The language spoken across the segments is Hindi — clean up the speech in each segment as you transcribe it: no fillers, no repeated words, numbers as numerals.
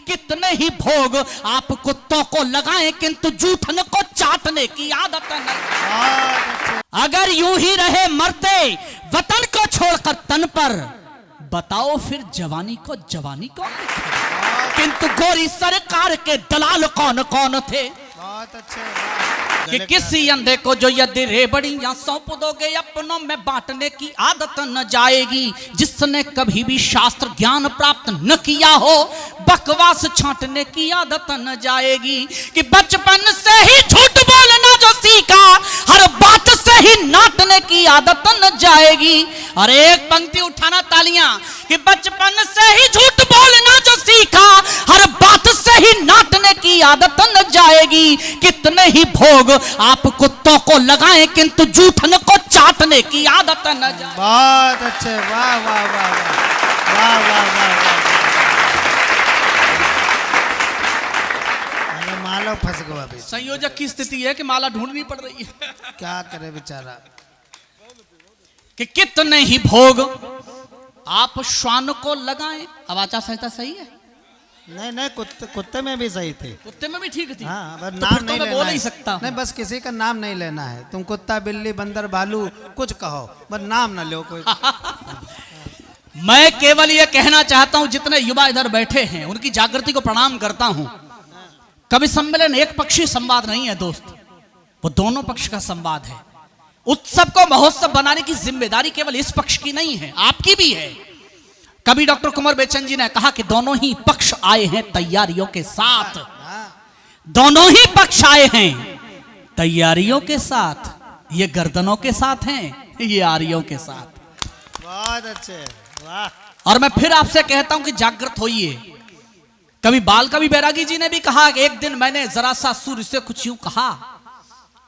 कितने ही भोग आप कुत्तों को लगाएं, किंतु जूठन को चाटने की आदत नहीं। अगर यूं ही रहे मरते वतन को छोड़कर तन पर, बताओ फिर जवानी को जवानी कौन लिखेगा? किंतु गोरी सरकार के दलाल कौन कौन थे? बहुत अच्छे। कि किसी अंधे को जो यदि रेबड़ियां सौंप दोगे अपनों में बांटने की आदत न जाएगी। जिसने कभी भी शास्त्र ज्ञान प्राप्त न किया हो बकवास छांटने की आदत न जाएगी। कि बचपन से ही झूठ बोलना जो सीखा हर बात से ही नाटने की आदत न जाएगी। और एक पंक्ति उठाना तालियां। कि बचपन से ही झूठ बोलना जो सीखा हर बात से ही नाटने की आदत न जाएगी। कितने ही भोग आप कुत्तों को लगाएं, किंतु जूठन को चाटने की आदत न जाए। बहुत अच्छे, वाह वाह वाह वाह वाह वाह वाह। माला फंस गया अभी। संयोजक की स्थिति है कि माला ढूंढनी पड़ रही है। क्या करे बेचारा। कि कितने ही भोग आप श्वान को लगाएं। अब आचार संहिता सही है? नहीं कुत्ते में भी सही थे। कुत्ते में भी ठीक थी। हाँ, तो नाम तो नहीं मैं लेना बोल है। नहीं सकता। नहीं, बस किसी का नाम नहीं लेना है। तुम कुत्ता बिल्ली बंदर भालू कुछ कहो, बस नाम ना लो कोई। मैं केवल यह कहना चाहता हूं, जितने युवा इधर बैठे हैं उनकी जागृति को प्रणाम करता हूं। कवि सम्मेलन एक पक्षी संवाद नहीं है दोस्त, वो दोनों पक्ष का संवाद है। उत्सव को महोत्सव बनाने की जिम्मेदारी केवल इस पक्ष की नहीं है, आपकी भी है। कवि डॉक्टर कुंवर बेचन जी ने कहा कि दोनों ही पक्ष आए हैं तैयारियों के साथ। दोनों ही पक्ष आए हैं तैयारियों के साथ। ये गर्दनों के साथ हैं, ये आरियों के साथ। बहुत अच्छे, वाह। और मैं फिर आपसे कहता हूं कि जागृत होइए। कवि बाल कवि बैरागी जी ने भी कहा कि एक दिन मैंने जरा सा सूर्य से कुछ यूं कहा,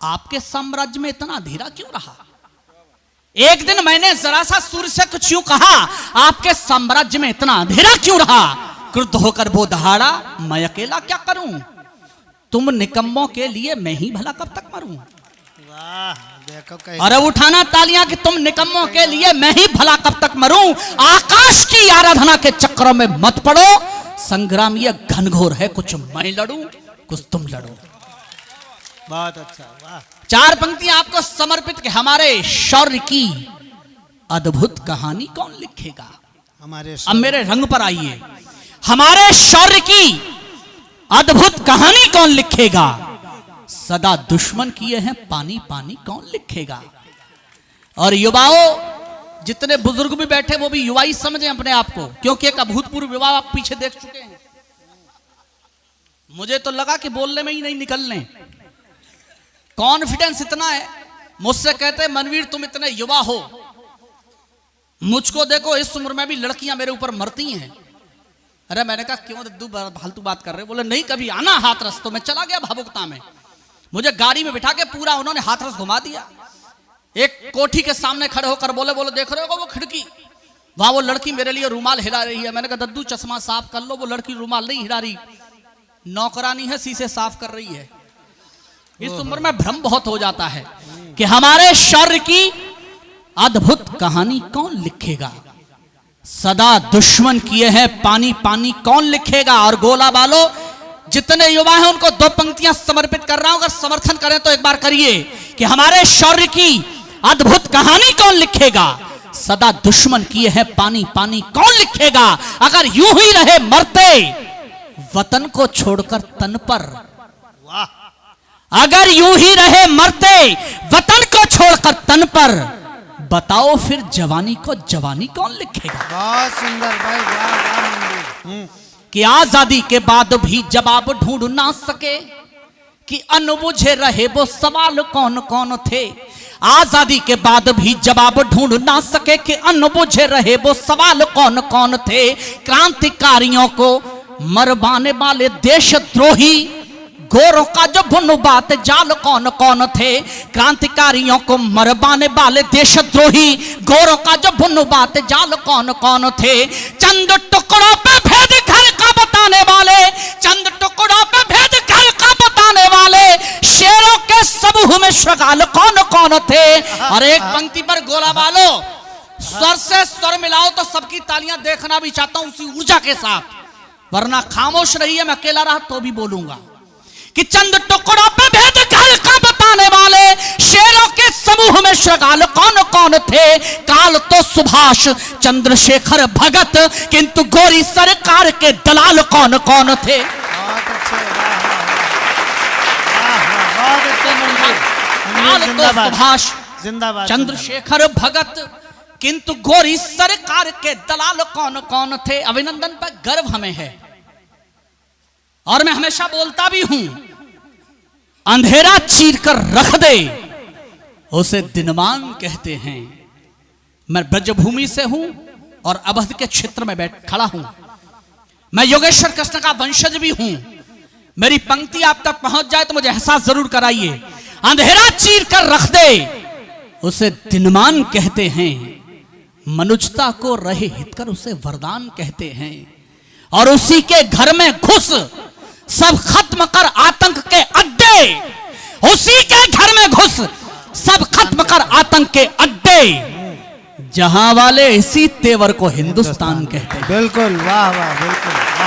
आपके साम्राज्य में इतना अंधेरा क्यों रहा? एक दिन मैंने जरा सा सूर्य से कुछ यूं कहा, आपके साम्राज्य में इतना अंधेरा क्यों रहा? क्रुद्ध होकर वो दहाड़ा, मैं अकेला क्या करूं? तुम निकम्मों के लिए मैं ही भला कब तक मरूं? वाह, देखो कैसे। और अब उठाना तालियां कि तुम निकम्मों के लिए मैं ही भला कब तक मरूं। आकाश की आराधना के चक्रों में मत पड़ो। संग्राम ये घनघोर है, कुछ मैं लड़ूं कुछ तुम लड़ो। बहुत अच्छा, वाह। चार पंक्तियां आपको समर्पित कि हमारे शौर्य की अद्भुत कहानी कौन लिखेगा? हमारे अब मेरे रंग पर आइए। हमारे शौर्य की अद्भुत कहानी कौन लिखेगा? सदा दुश्मन किए हैं पानी पानी कौन लिखेगा? और युवाओं, जितने बुजुर्ग भी बैठे वो भी युवा ही समझें अपने आप को, क्योंकि एक अभूतपूर्व विवाह आप पीछे देख चुके हैं। मुझे तो लगा कि बोलने में ही नहीं निकलने। कॉन्फिडेंस इतना है, मुझसे कहते हैं मनवीर तुम इतने युवा हो, मुझको देखो इस उम्र में भी लड़कियां मेरे ऊपर मरती हैं। अरे मैंने कहा क्यों दद्दू फालतू बात कर रहे? बोले नहीं, कभी आना हाथरस। तो मैं चला गया भावुकता में। मुझे गाड़ी में बिठा के पूरा उन्होंने हाथरस घुमा दिया। एक कोठी के सामने खड़े होकर बोले देख रहे हो वो खिड़की, वहां वो लड़की मेरे लिए रुमाल हिला रही है। मैंने कहा दद्दू चश्मा साफ कर लो, वो लड़की रुमाल नहीं हिला रही, नौकरानी है शीशे साफ कर रही है। इस उम्र में भ्रम बहुत हो जाता है कि हमारे शौर्य की अद्भुत कहानी कौन लिखेगा? सदा दुश्मन किए हैं पानी पानी कौन लिखेगा? और गोला बालो, जितने युवा हैं उनको दो पंक्तियां समर्पित कर रहा हूं। अगर समर्थन करें तो एक बार करिए कि हमारे शौर्य की अद्भुत कहानी कौन लिखेगा? सदा दुश्मन किए हैं पानी पानी कौन लिखेगा? अगर यूं ही रहे मरते वतन को छोड़कर तन पर, वाह। अगर यूं ही रहे मरते वतन को छोड़कर तन पर, बताओ फिर जवानी को जवानी कौन लिखेगा? बहुत सुंदर भाई, वाह वाह मंदिर। कि आजादी के बाद भी जवाब ढूंढ ना सके कि अनबुझे रहे वो सवाल कौन कौन थे। आजादी के बाद भी जवाब ढूंढ ना सके कि अनबुझे रहे वो सवाल कौन कौन थे। क्रांतिकारियों को मरवाने वाले देशद्रोही गोरों का जो भुन बात जाल कौन कौन थे। क्रांतिकारियों को मरवाने वाले देशद्रोही गोरों का जो भुन बात जाल कौन कौन थे। चंद टुकड़ों पे भेद घर का बताने वाले, चंद टुकड़ों पे भेद घर का बताने वाले शेरों के समूह में शगाल कौन कौन थे। और एक पंक्ति पर गोला बालो, स्वर से स्वर मिलाओ तो सबकी तालियां देखना भी चाहता हूं उसी ऊर्जा के साथ। वरना खामोश रहिए, मैं अकेला रहा तो भी बोलूंगा कि चंद टुकड़ों पे भेद काल का बताने वाले शेरों के समूह में श्रगाल कौन कौन थे। काल तो सुभाष चंद्रशेखर भगत, किंतु गोरी सरकार के दलाल कौन कौन थे। बहुत अच्छे, बहुत अच्छे मंत्री। काल तो जिंदाबाद, सुभाष जिंदाबाद, चंद्रशेखर भगत, किंतु गोरी सरकार के दलाल कौन कौन थे। अभिनंदन पर गर्व हमें है और मैं हमेशा बोलता भी हूं, अंधेरा चीर कर रख दे उसे दिनमान कहते हैं। मैं ब्रजभूमि से हूं और अवध के क्षेत्र में बैठ खड़ा हूं। मैं योगेश्वर कृष्ण का वंशज भी हूं। मेरी पंक्ति आप तक पहुंच जाए तो मुझे एहसास जरूर कराइए। अंधेरा चीर कर रख दे उसे दिनमान कहते हैं, मनुष्यता को रहे हितकर उसे वरदान कहते हैं। और उसी के घर में घुस सब खत्म कर आतंक के अड्डे, उसी के घर में घुस सब खत्म कर आतंक के अड्डे, जहां वाले इसी तेवर को हिंदुस्तान कहते हैं। बिल्कुल, वाह वाह, बिल्कुल वाह।